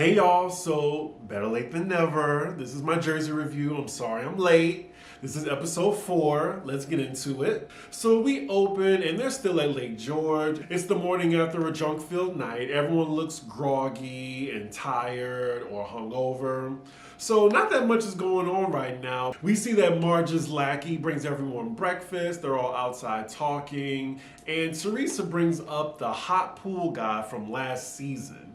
Hey y'all, so better late than never. This is my jersey review. I'm sorry I'm late. This is episode 4. Let's get into it. So we open and they're still at Lake George. It's the morning after a drunk-filled night. Everyone looks groggy and tired or hungover. So not that much is going on right now. We see that Marge's lackey brings everyone breakfast. They're all outside talking. And Teresa brings up the hot pool guy from last season.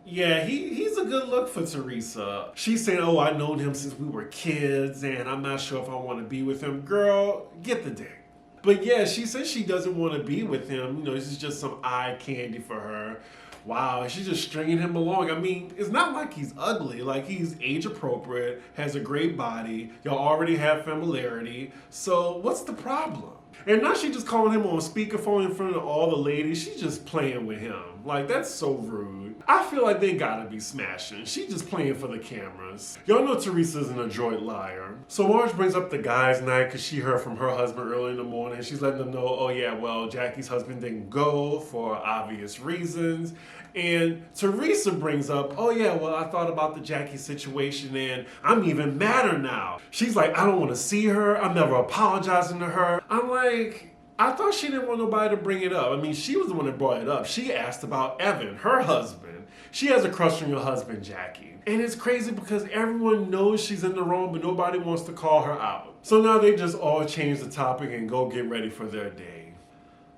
Yeah, he's a good look for Teresa. She's saying, oh, I've known him since we were kids, and I'm not sure if I want to be with him. Girl, get the dick. But yeah, she says she doesn't want to be with him. You know, this is just some eye candy for her. Wow, she's just stringing him along. I mean, it's not like he's ugly. Like, he's age appropriate, has a great body. Y'all already have familiarity. So what's the problem? And now she's just calling him on speakerphone in front of all the ladies. She's just playing with him. Like, that's so rude. I feel like they gotta be smashing. She's just playing for the cameras. Y'all know Teresa's an adroit liar. So Marge brings up the guys' night because she heard from her husband early in the morning. She's letting them know, oh yeah, well, Jackie's husband didn't go for obvious reasons. And Teresa brings up, oh yeah, well, I thought about the Jackie situation and I'm even madder now. She's like, I don't want to see her. I'm never apologizing to her. I'm like, I thought she didn't want nobody to bring it up. I mean, she was the one that brought it up. She asked about Evan, her husband. She has a crush on your husband, Jackie. And it's crazy because everyone knows she's in the wrong, but nobody wants to call her out. So now they just all change the topic and go get ready for their day.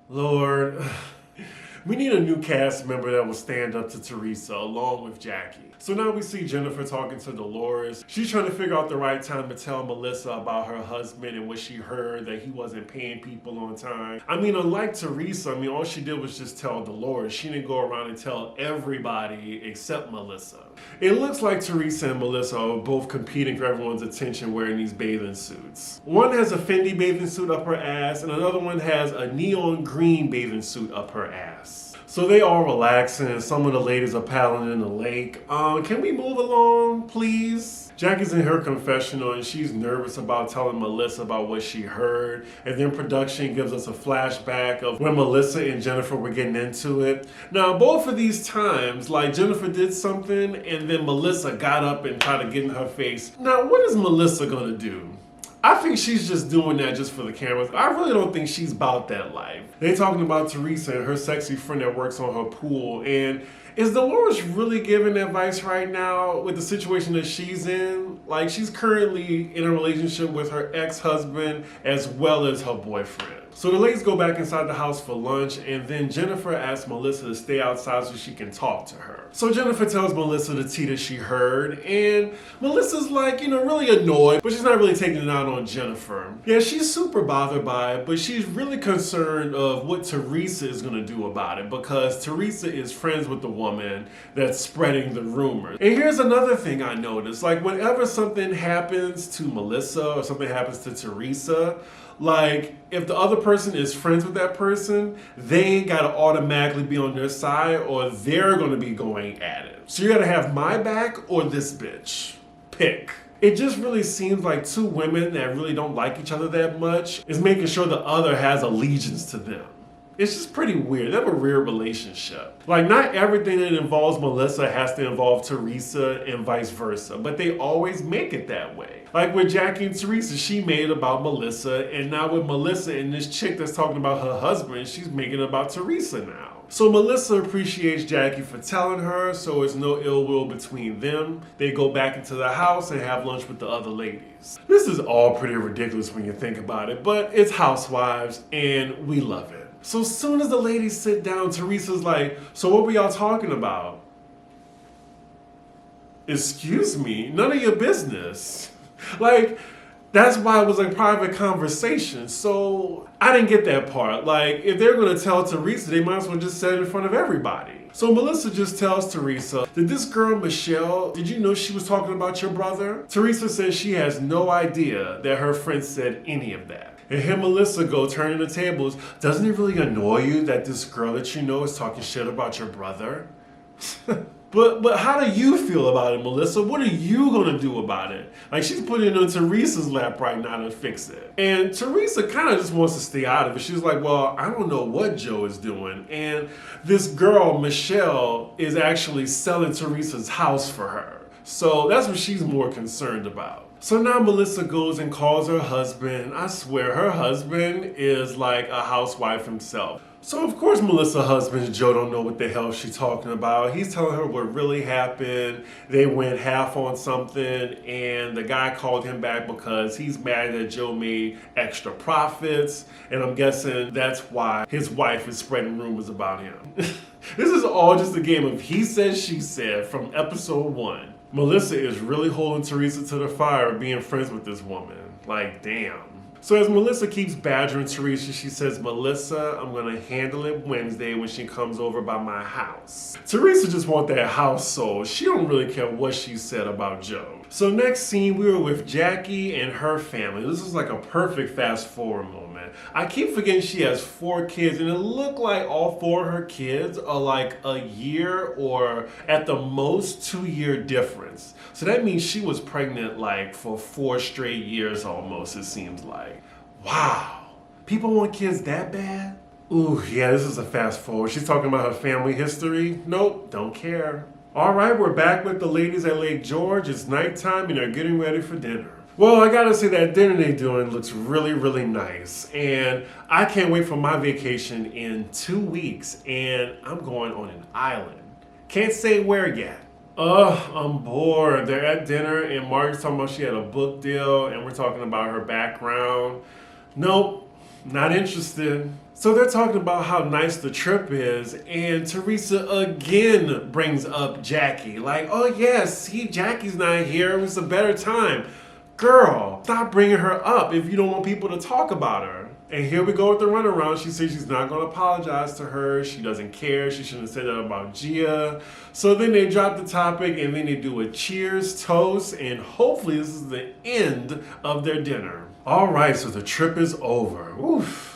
Lord, we need a new cast member that will stand up to Teresa along with Jackie. So now we see Jennifer talking to Dolores. She's trying to figure out the right time to tell Melissa about her husband and what she heard, that he wasn't paying people on time. I mean, unlike Teresa, I mean, all she did was just tell Dolores. She didn't go around and tell everybody except Melissa. It looks like Teresa and Melissa are both competing for everyone's attention wearing these bathing suits. One has a Fendi bathing suit up her ass and another one has a neon green bathing suit up her ass. So they all relaxing. Some of the ladies are paddling in the lake. Can we move along, please? Jackie's in her confessional and she's nervous about telling Melissa about what she heard. And then production gives us a flashback of when Melissa and Jennifer were getting into it. Now, both of these times, like Jennifer did something and then Melissa got up and tried to get in her face. Now, what is Melissa gonna do? I think she's just doing that just for the cameras. I really don't think she's about that life. They talking about Teresa and her sexy friend that works on her pool. And is Dolores really giving advice right now with the situation that she's in? Like, she's currently in a relationship with her ex-husband as well as her boyfriend. So the ladies go back inside the house for lunch and then Jennifer asks Melissa to stay outside so she can talk to her. So Jennifer tells Melissa the tea that she heard and Melissa's like, you know, really annoyed, but she's not really taking it out on Jennifer. Yeah, she's super bothered by it, but she's really concerned of what Teresa is gonna do about it because Teresa is friends with the woman that's spreading the rumors. And here's another thing I noticed, like whenever something happens to Melissa or something happens to Teresa, like, if the other person is friends with that person, they gotta automatically be on their side or they're gonna be going at it. So you gotta have my back or this bitch. Pick. It just really seems like two women that really don't like each other that much is making sure the other has allegiance to them. It's just pretty weird. They have a weird relationship. Like, not everything that involves Melissa has to involve Teresa and vice versa, but they always make it that way. Like with Jackie and Teresa, she made it about Melissa, and now with Melissa and this chick that's talking about her husband, she's making it about Teresa now. So Melissa appreciates Jackie for telling her, so there's no ill will between them. They go back into the house and have lunch with the other ladies. This is all pretty ridiculous when you think about it, but it's Housewives, and we love it. So as soon as the ladies sit down, Teresa's like, so what were y'all talking about? Excuse me, none of your business. Like, that's why it was a private conversation. So I didn't get that part. Like, if they're gonna tell Teresa, they might as well just say it in front of everybody. So Melissa just tells Teresa, did this girl Michelle, did you know she was talking about your brother? Teresa says she has no idea that her friend said any of that. And here Melissa go turning the tables. Doesn't it really annoy you that this girl that you know is talking shit about your brother? But how do you feel about it, Melissa? What are you gonna do about it? Like, she's putting it on Teresa's lap right now to fix it. And Teresa kind of just wants to stay out of it. She's like, well, I don't know what Joe is doing. And this girl, Michelle, is actually selling Teresa's house for her. So that's what she's more concerned about. So now Melissa goes and calls her husband. I swear, her husband is like a housewife himself. So of course Melissa's husband, Joe, don't know what the hell she's talking about. He's telling her what really happened. They went half on something and the guy called him back because he's mad that Joe made extra profits. And I'm guessing that's why his wife is spreading rumors about him. This is all just a game of he said, she said from episode 1. Melissa is really holding Teresa to the fire being friends with this woman. Like, damn. So as Melissa keeps badgering Teresa, she says, Melissa, I'm gonna handle it Wednesday when she comes over by my house. Teresa just wants that house sold. She don't really care what she said about Joe. So next scene, we were with Jackie and her family. This is like a perfect fast forward moment. I keep forgetting she has 4 kids and it looked like all 4 of her kids are like a year or at the most 2-year difference. So that means she was pregnant like for 4 straight years almost, it seems like. Wow. People want kids that bad? Ooh, yeah, this is a fast forward. She's talking about her family history. Nope, don't care. All right, we're back with the ladies at Lake George. It's nighttime and they're getting ready for dinner. Well, I gotta say that dinner they're doing looks really, really nice. And I can't wait for my vacation in 2 weeks. And I'm going on an island. Can't say where yet. I'm bored. They're at dinner and Margaret's talking about she had a book deal and we're talking about her background. Nope, not interested. So they're talking about how nice the trip is and Teresa again brings up Jackie. Like, oh yes, see, Jackie's not here. It was a better time. Girl, stop bringing her up if you don't want people to talk about her. And here we go with the runaround. She says she's not going to apologize to her. She doesn't care. She shouldn't have said that about Gia. So then they drop the topic and then they do a cheers toast. And hopefully this is the end of their dinner. All right, so the trip is over. Oof.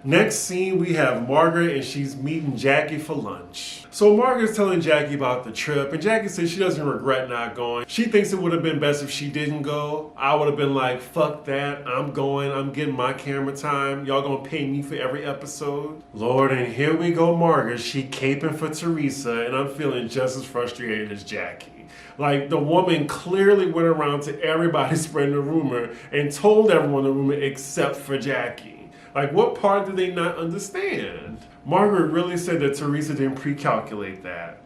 Next scene, we have Margaret and she's meeting Jackie for lunch. So Margaret's telling Jackie about the trip and Jackie says she doesn't regret not going. She thinks it would have been best if she didn't go. I would have been like, fuck that, I'm going, I'm getting my camera time. Y'all gonna pay me for every episode? Lord, and here we go Margaret, she caping for Teresa and I'm feeling just as frustrated as Jackie. Like, the woman clearly went around to everybody spreading the rumor and told everyone the rumor except for Jackie. Like, what part did they not understand? Margaret really said that Teresa didn't pre-calculate that.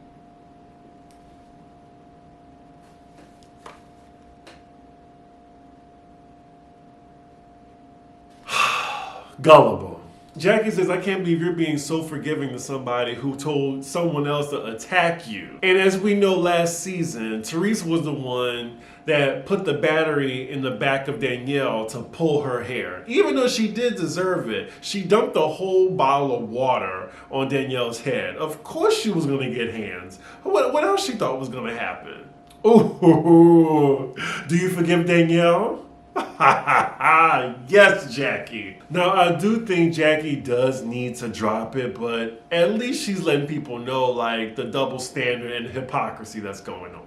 Gullible. Jackie says, I can't believe you're being so forgiving to somebody who told someone else to attack you. And as we know last season, Teresa was the one that put the battery in the back of Danielle to pull her hair. Even though she did deserve it, she dumped a whole bottle of water on Danielle's head. Of course she was gonna get hands. What else she thought was gonna happen? Ooh, do you forgive Danielle? Yes, Jackie. Now, I do think Jackie does need to drop it, but at least she's letting people know, like, the double standard and hypocrisy that's going on.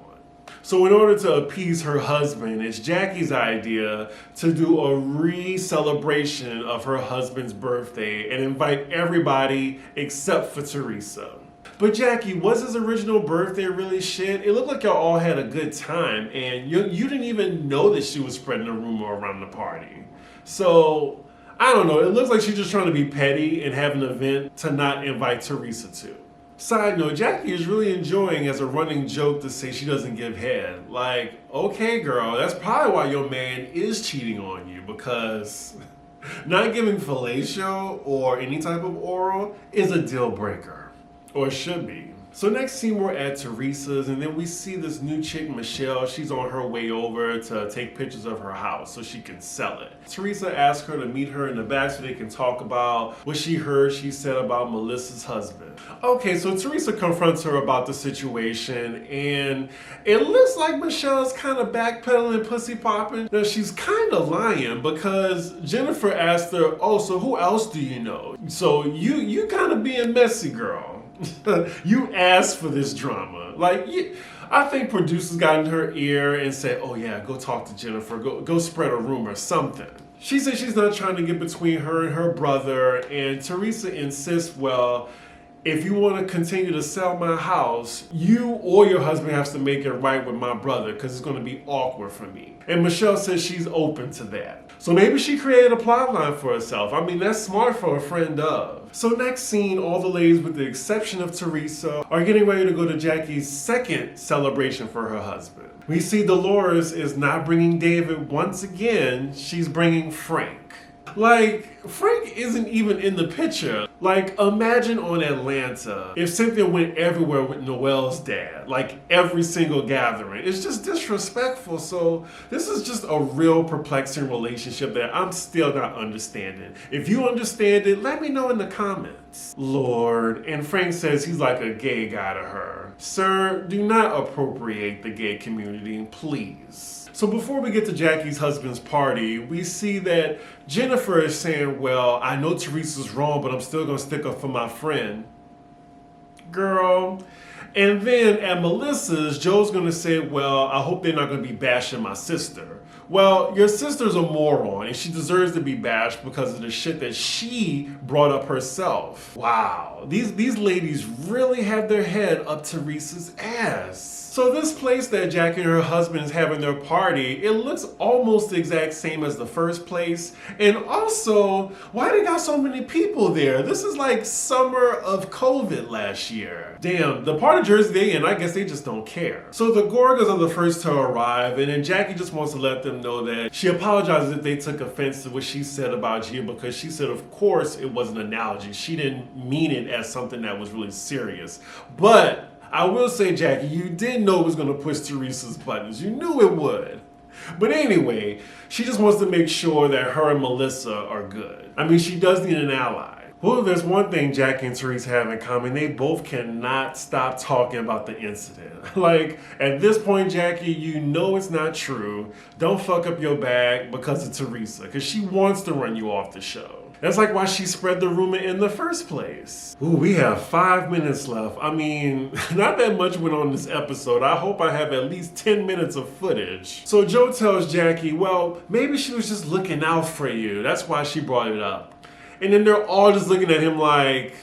So in order to appease her husband, it's Jackie's idea to do a re-celebration of her husband's birthday and invite everybody except for Teresa. But Jackie, was his original birthday really shit? It looked like y'all all had a good time and you didn't even know that she was spreading a rumor around the party. So, I don't know, it looks like she's just trying to be petty and have an event to not invite Teresa to. Side note, Jackie is really enjoying as a running joke to say she doesn't give head. Like, okay girl, that's probably why your man is cheating on you, because not giving fellatio or any type of oral is a deal breaker. Or it should be. So next scene we're at Teresa's and then we see this new chick, Michelle. She's on her way over to take pictures of her house so she can sell it. Teresa asks her to meet her in the back so they can talk about what she heard she said about Melissa's husband. Okay, so Teresa confronts her about the situation and it looks like Michelle's kind of backpedaling, pussy popping. Now she's kind of lying because Jennifer asked her, oh, so who else do you know? So you kind of being messy, girl. You asked for this drama. Like, I think producers got in her ear and said, oh yeah, go talk to Jennifer, go spread a rumor, something. She said she's not trying to get between her and her brother, and Teresa insists, well, if you want to continue to sell my house, you or your husband has to make it right with my brother because it's going to be awkward for me. And Michelle says she's open to that. So maybe she created a plot line for herself. I mean, that's smart for a friend of. So next scene, all the ladies with the exception of Teresa are getting ready to go to Jackie's second celebration for her husband. We see Dolores is not bringing David once again, she's bringing Frank. Like, Frank isn't even in the picture. Like, imagine on Atlanta if Cynthia went everywhere with Noel's dad, like every single gathering. It's just disrespectful. So this is just a real perplexing relationship that I'm still not understanding. If you understand it, let me know in the comments. Lord, and Frank says he's like a gay guy to her. Sir, do not appropriate the gay community, please. So before we get to Jackie's husband's party, we see that Jennifer is saying, well, I know Teresa's wrong, but I'm still going to stick up for my friend. Girl. And then at Melissa's, Joe's going to say, well, I hope they're not going to be bashing my sister. Well, your sister's a moron, and she deserves to be bashed because of the shit that she brought up herself. Wow. These ladies really have their head up Teresa's ass. So this place that Jackie and her husband is having their party, it looks almost the exact same as the first place. And also, why they got so many people there? This is like summer of COVID last year. Damn, the part of Jersey they in, I guess they just don't care. So the Gorgas are the first to arrive, and then Jackie just wants to let them know that she apologizes if they took offense to what she said about Gia, because she said, of course, it was an analogy. She didn't mean it as something that was really serious. But I will say, Jackie, you did know it was going to push Teresa's buttons. You knew it would. But anyway, she just wants to make sure that her and Melissa are good. I mean, she does need an ally. Well, there's one thing Jackie and Teresa have in common. They both cannot stop talking about the incident. Like, at this point, Jackie, you know it's not true. Don't fuck up your bag because of Teresa, because she wants to run you off the show. That's like why she spread the rumor in the first place. Ooh, we have 5 minutes left. I mean, not that much went on this episode. I hope I have at least 10 minutes of footage. So Joe tells Jackie, well, maybe she was just looking out for you. That's why she brought it up. And then they're all just looking at him like...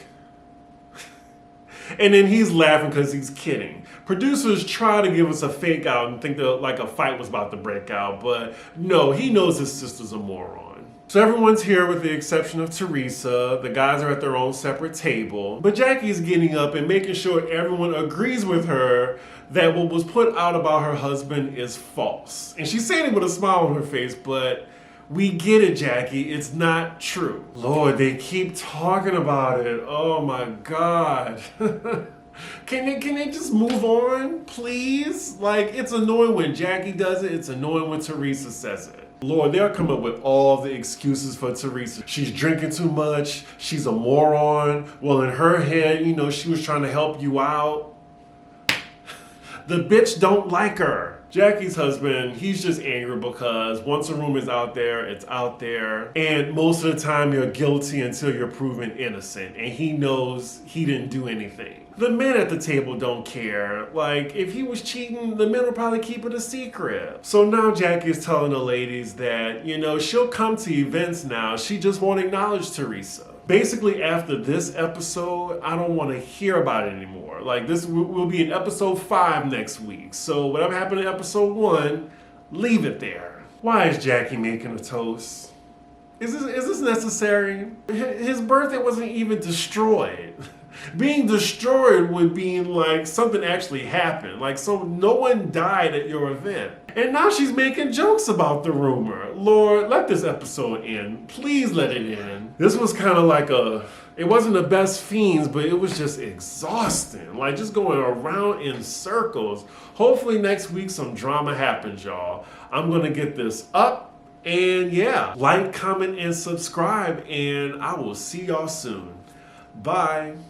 and then he's laughing because he's kidding. Producers try to give us a fake out and think that like a fight was about to break out, but no, he knows his sister's a moron. So everyone's here with the exception of Teresa. The guys are at their own separate table. But Jackie's getting up and making sure everyone agrees with her that what was put out about her husband is false. And she's saying it with a smile on her face, but we get it, Jackie. It's not true. Lord, they keep talking about it. Oh my God. Can they just move on, please? Like, it's annoying when Jackie does it. It's annoying when Teresa says it. Lord, they'll come up with all the excuses for Teresa. She's drinking too much. She's a moron. Well, in her head, you know, she was trying to help you out. The bitch don't like her. Jackie's husband, he's just angry because once a rumor is out there, it's out there. And most of the time you're guilty until you're proven innocent. And he knows he didn't do anything. The men at the table don't care. Like, if he was cheating, the men will probably keep it a secret. So now Jackie is telling the ladies that, you know, she'll come to events now. She just won't acknowledge Teresa. Basically, after this episode, I don't want to hear about it anymore. Like, this will be in episode 5 next week. So whatever happened in episode 1, leave it there. Why is Jackie making a toast? Is this necessary? His birthday wasn't even destroyed. Being destroyed would mean like something actually happened. Like, so no one died at your event. And now she's making jokes about the rumor. Lord, let this episode end. Please let it end. This was kind of like it wasn't the best fiends, but it was just exhausting. Like, just going around in circles. Hopefully next week some drama happens, y'all. I'm gonna get this up. And yeah, like, comment, and subscribe. And I will see y'all soon. Bye.